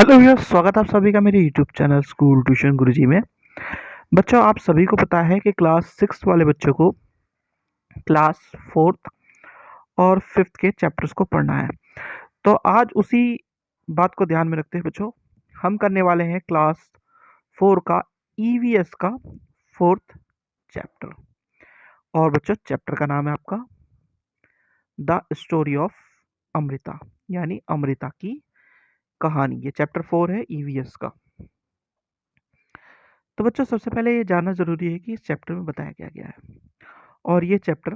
Hello भैया, स्वागत है आप सभी का मेरे यूट्यूब चैनल स्कूल ट्यूशन गुरुजी में। बच्चों, आप सभी को पता है कि क्लास 6 वाले बच्चों को क्लास 4th और 5th के चैप्टर्स को पढ़ना है। तो आज उसी बात को ध्यान में रखते हुए बच्चों, हम करने वाले हैं क्लास 4 का ईवीएस का 4th चैप्टर। और बच्चों, चैप्टर का नाम है आपका द स्टोरी ऑफ अमृता, यानी अमृता की कहानी। ये चैप्टर 4 है ईवीएस का। तो बच्चों, सबसे पहले ये जानना ज़रूरी है कि इस चैप्टर में बताया क्या गया है, और ये चैप्टर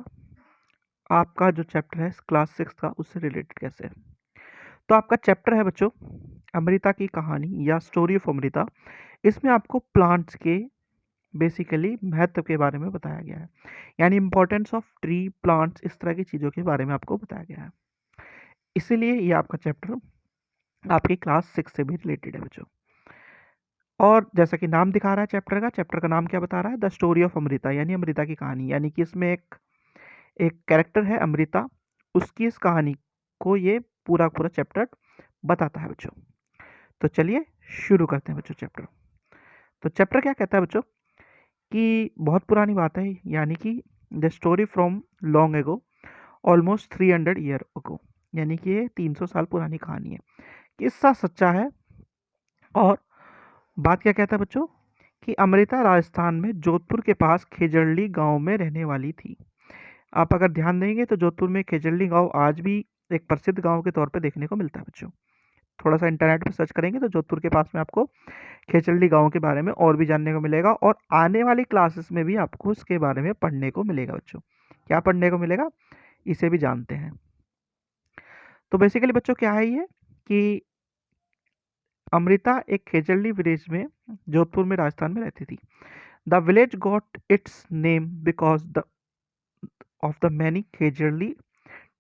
आपका जो चैप्टर है क्लास 6 का उससे रिलेटेड कैसे है। तो आपका चैप्टर है बच्चों अमृता की कहानी या स्टोरी ऑफ अमृता। इसमें आपको प्लांट्स के बेसिकली महत्व के बारे में बताया गया है, यानी इंपॉर्टेंस ऑफ ट्री, प्लांट्स, इस तरह की चीज़ों के बारे में आपको बताया गया है। इसीलिए ये आपका चैप्टर आपकी क्लास 6 से भी रिलेटेड है बच्चों। और जैसा कि नाम दिखा रहा है चैप्टर का नाम क्या बता रहा है? द स्टोरी ऑफ अमृता, यानी अमृता की कहानी। यानी कि इसमें एक एक कैरेक्टर है अमृता, उसकी इस कहानी को ये पूरा पूरा चैप्टर बताता है बच्चों। तो चलिए शुरू करते हैं बच्चों चैप्टर। तो चैप्टर क्या कहता है बच्चों कि बहुत पुरानी बात है, यानी कि the story from long ago, almost 300 year ago, यानी कि ये 300 साल पुरानी कहानी है। किस्सा सच्चा है। और बात क्या कहता है बच्चों कि अमृता राजस्थान में जोधपुर के पास खेजड़ली गांव में रहने वाली थी। आप अगर ध्यान देंगे तो जोधपुर में खेजड़ली गांव आज भी एक प्रसिद्ध गांव के तौर पे देखने को मिलता है बच्चों। थोड़ा सा इंटरनेट पे सर्च करेंगे तो जोधपुर के पास में आपको खेजड़ली गांव के बारे में और भी जानने को मिलेगा, और आने वाली क्लासेस में भी आपको इसके बारे में पढ़ने को मिलेगा बच्चों। क्या पढ़ने को मिलेगा, इसे भी जानते हैं। तो बेसिकली बच्चों क्या है ये कि अमृता एक खेजड़ली विलेज में जोधपुर में राजस्थान में रहती थी। The village got its name because the of the many Khejarli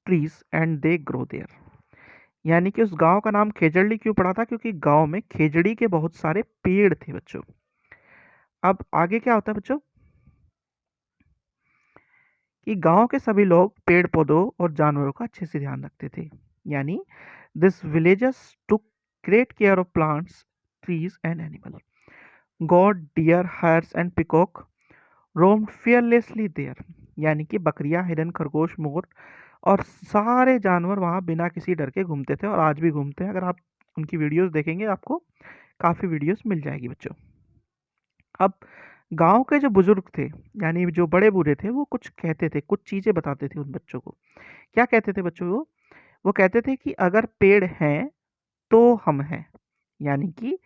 trees and they grow there. यानी कि उस गांव का नाम खेजड़ली क्यों पड़ा था? क्योंकि गांव में खेजड़ी के बहुत सारे पेड़ थे बच्चों। अब आगे क्या होता है बच्चों कि गांव के सभी लोग पेड़ पौधों और जानवरों का अच्छे से ध्यान रखते थे। यानी this villagers took great care of plants, trees and animal. Goat, deer, hares and peacock roamed fearlessly there. यानी कि बकरियां, हिरन, खरगोश, मोर और सारे जानवर वहाँ बिना किसी डर के घूमते थे, और आज भी घूमते हैं। अगर आप उनकी वीडियोस देखेंगे आपको काफ़ी वीडियोस मिल जाएगी बच्चों। अब गांव के जो बुजुर्ग थे, यानी जो बड़े बूढ़े थे, वो कुछ कहते थे, कुछ चीज़ें बताते थे उन बच्चों को। क्या कहते थे बच्चों वो कहते थे कि अगर पेड़ हैं तो हम हैं। यानी कि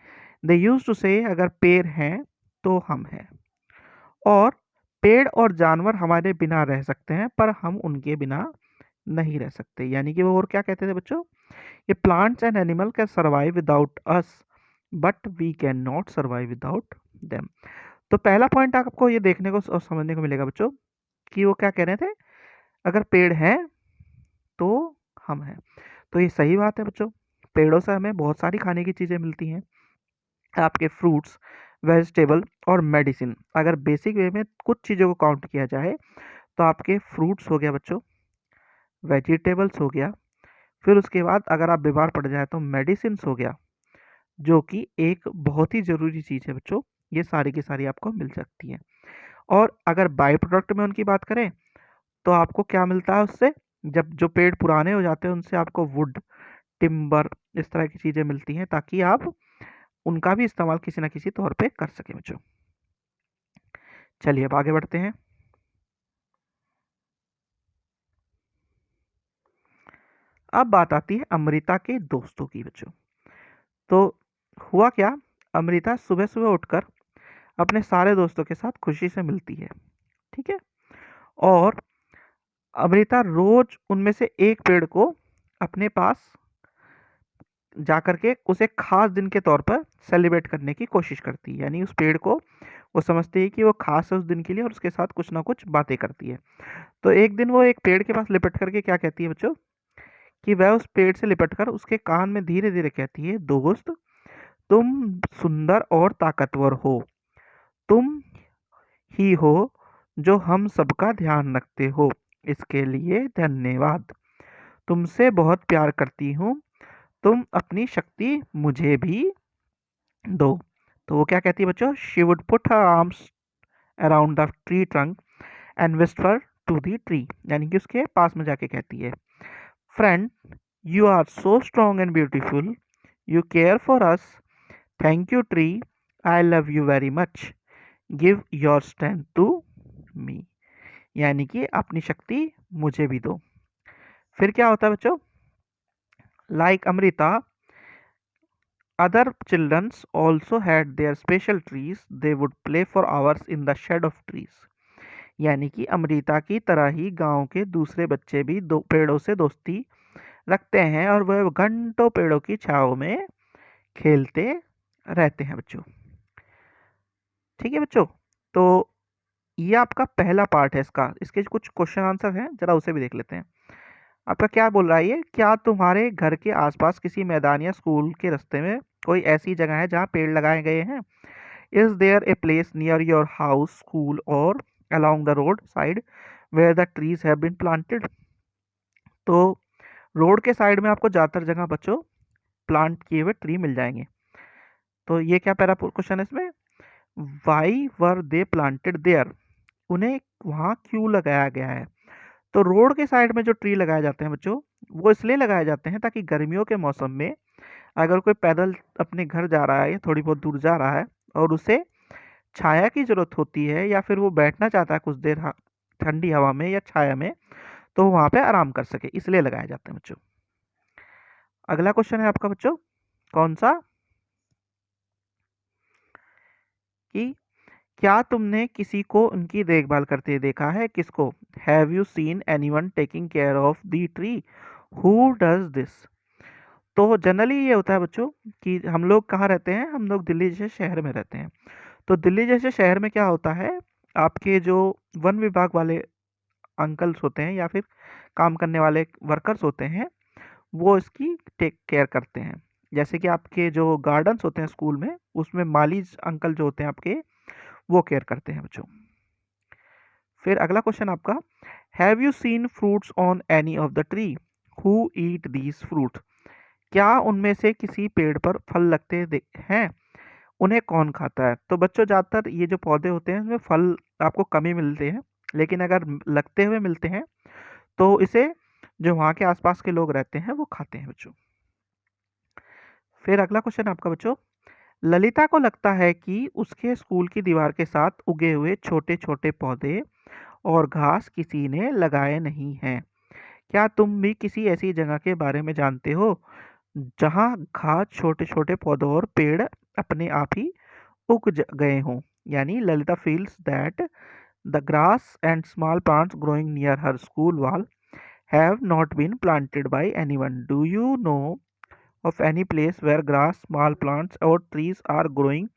दे यूज टू से अगर पेड़ हैं तो हम हैं, और पेड़ और जानवर हमारे बिना रह सकते हैं पर हम उनके बिना नहीं रह सकते। यानी कि वो और क्या कहते थे बच्चों, ये plants and animal can survive without us but we can not survive without them. तो पहला पॉइंट आपको ये देखने को और समझने को मिलेगा बच्चों कि वो क्या कह रहे थे, अगर पेड़ हैं तो हम हैं। तो ये सही बात है बच्चों। पेड़ों से हमें बहुत सारी खाने की चीज़ें मिलती हैं, आपके फ्रूट्स, वेजिटेबल और मेडिसिन। अगर बेसिक वे में कुछ चीज़ों को काउंट किया जाए तो आपके फ्रूट्स हो गया बच्चों, वेजिटेबल्स हो गया, फिर उसके बाद अगर आप बीमार पड़ जाए तो मेडिसिन हो गया, जो कि एक बहुत ही ज़रूरी चीज़ है बच्चों। ये सारी की सारी आपको मिल सकती हैं। और अगर बाई प्रोडक्ट में उनकी बात करें तो आपको क्या मिलता है उससे, जब जो पेड़ पुराने हो जाते हैं उनसे आपको वुड, टिम्बर, इस तरह की चीज़ें मिलती हैं, ताकि आप उनका भी इस्तेमाल किसी ना किसी तौर पे कर सकें बच्चों। चलिए अब आगे बढ़ते हैं। अब बात आती है अमृता के दोस्तों की बच्चों। तो हुआ क्या, अमृता सुबह सुबह उठकर अपने सारे दोस्तों के साथ खुशी से मिलती है। ठीक है। और अमृता रोज उनमें से एक पेड़ को अपने पास जाकर के उसे खास दिन के तौर पर सेलिब्रेट करने की कोशिश करती है। यानी उस पेड़ को वो समझती है कि वो खास है उस दिन के लिए, और उसके साथ कुछ ना कुछ बातें करती है। तो एक दिन वो एक पेड़ के पास लिपट करके क्या कहती है बच्चों कि वह उस पेड़ से लिपटकर उसके कान में धीरे धीरे कहती है, दोस्त, तुम सुंदर और ताकतवर हो, तुम ही हो जो हम सबका ध्यान रखते हो, इसके लिए धन्यवाद। तुमसे बहुत प्यार करती हूँ, तुम अपनी शक्ति मुझे भी दो। तो वो क्या कहती है बच्चों? She would put her arms around the tree trunk and whisper to the tree, यानी कि उसके पास में जाके कहती है, friend you are so strong and beautiful, you care for us, thank you tree, I love you very much, give your strength to me, यानी कि अपनी शक्ति मुझे भी दो। फिर क्या होता है बच्चों? Like Amrita other children also had their special trees, they would play for hours in the shade of trees, यानी कि अमृता की तरह ही गांव के दूसरे बच्चे भी दो पेड़ों से दोस्ती रखते हैं और वह घंटों पेड़ों की छांव में खेलते रहते हैं बच्चों। ठीक है बच्चों, तो ये आपका पहला पार्ट है इसका। इसके कुछ क्वेश्चन आंसर हैं, जरा उसे भी देख लेते हैं। आपका क्या बोल रहा है ये? क्या तुम्हारे घर के आसपास किसी मैदान या स्कूल के रास्ते में कोई ऐसी जगह है जहाँ पेड़ लगाए गए हैं? Is there a place near your house, school और along the road side where the trees have been planted? तो रोड के साइड में आपको ज़्यादातर जगह बच्चों प्लांट किए हुए ट्री मिल जाएंगे। तो ये क्या पहला क्वेश्चन है इसमें, why were they planted there, उन्हें वहाँ क्यों लगाया गया है? तो रोड के साइड में जो ट्री लगाए जाते हैं बच्चों, वो इसलिए लगाए जाते हैं ताकि गर्मियों के मौसम में अगर कोई पैदल अपने घर जा रहा है या थोड़ी बहुत दूर जा रहा है और उसे छाया की ज़रूरत होती है या फिर वो बैठना चाहता है कुछ देर ठंडी हवा में या छाया में, तो वहाँ पे आराम कर सके, इसलिए लगाए जाते हैं बच्चों। अगला क्वेश्चन है आपका बच्चों, कौन सा, कि क्या तुमने किसी को उनकी देखभाल करते देखा है? किसको? Have you seen anyone taking care of the tree? Who does this? तो जनरली ये होता है बच्चों कि हम लोग कहाँ रहते हैं, हम लोग दिल्ली जैसे शहर में रहते हैं। तो दिल्ली जैसे शहर में क्या होता है, आपके जो वन विभाग वाले अंकल्स होते हैं या फिर काम करने वाले वर्कर्स होते हैं, वो इसकी टेक केयर करते हैं। जैसे कि आपके जो गार्डन्स होते हैं स्कूल में, उसमें माली अंकल जो होते हैं आपके, वो केयर करते हैं बच्चों। फिर अगला क्वेश्चन आपका, have you seen fruits on any of the tree? Who eat these fruit? क्या उनमें से किसी पेड़ पर फल लगते हैं? उन्हें कौन खाता है? तो बच्चों ज़्यादातर ये जो पौधे होते हैं इसमें फल आपको कम ही मिलते हैं, लेकिन अगर लगते हुए मिलते हैं तो इसे जो वहाँ के आसपास के लोग रहते हैं वो खाते हैं बच्चों। फिर अगला क्वेश्चन आपका बच्चों, ललिता को लगता है कि उसके स्कूल की दीवार के साथ उगे हुए छोटे छोटे पौधे और घास किसी ने लगाए नहीं हैं। क्या तुम भी किसी ऐसी जगह के बारे में जानते हो जहाँ घास, छोटे छोटे पौधों और पेड़ अपने आप ही उग गए हों? यानी Lalita feels that the grass and small plants growing near her school wall have not been planted by anyone. Do you know of any place where grass, small plants, or trees are growing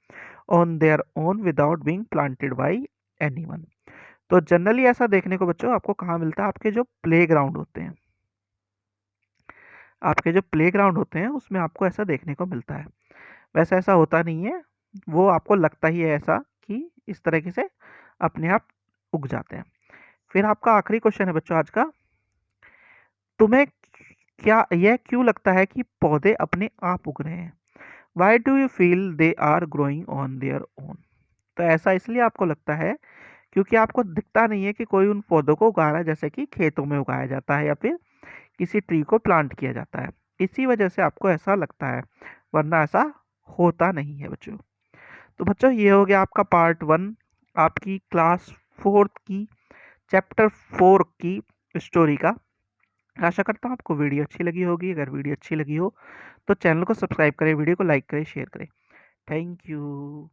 on their own without being planted by anyone? तो generally ऐसा देखने को बच्चों आपको कहाँ मिलता है? आपके जो प्लेग्राउंड होते हैं, आपके जो प्लेग्राउंड होते हैं उसमें आपको ऐसा देखने को मिलता है। वैसे ऐसा होता नहीं है, वो आपको लगता ही है ऐसा कि इस तरीके से अपने आप उग जाते हैं। फिर आपका आखिरी क्वेश्चन है बच्चों आज का, तुम्हें क्या यह क्यों लगता है कि पौधे अपने आप उग रहे हैं? Why do you feel they are growing on their own? तो ऐसा इसलिए आपको लगता है क्योंकि आपको दिखता नहीं है कि कोई उन पौधों को उगा रहा है, जैसे कि खेतों में उगाया जाता है या फिर किसी ट्री को प्लांट किया जाता है, इसी वजह से आपको ऐसा लगता है, वरना ऐसा होता नहीं है बच्चों। तो बच्चों ये हो गया आपका पार्ट 1 आपकी क्लास 4th की चैप्टर 4 की स्टोरी का। आशा करता हूँ आपको वीडियो अच्छी लगी होगी। अगर वीडियो अच्छी लगी हो तो चैनल को सब्सक्राइब करें, वीडियो को लाइक करें, शेयर करें। Thank you.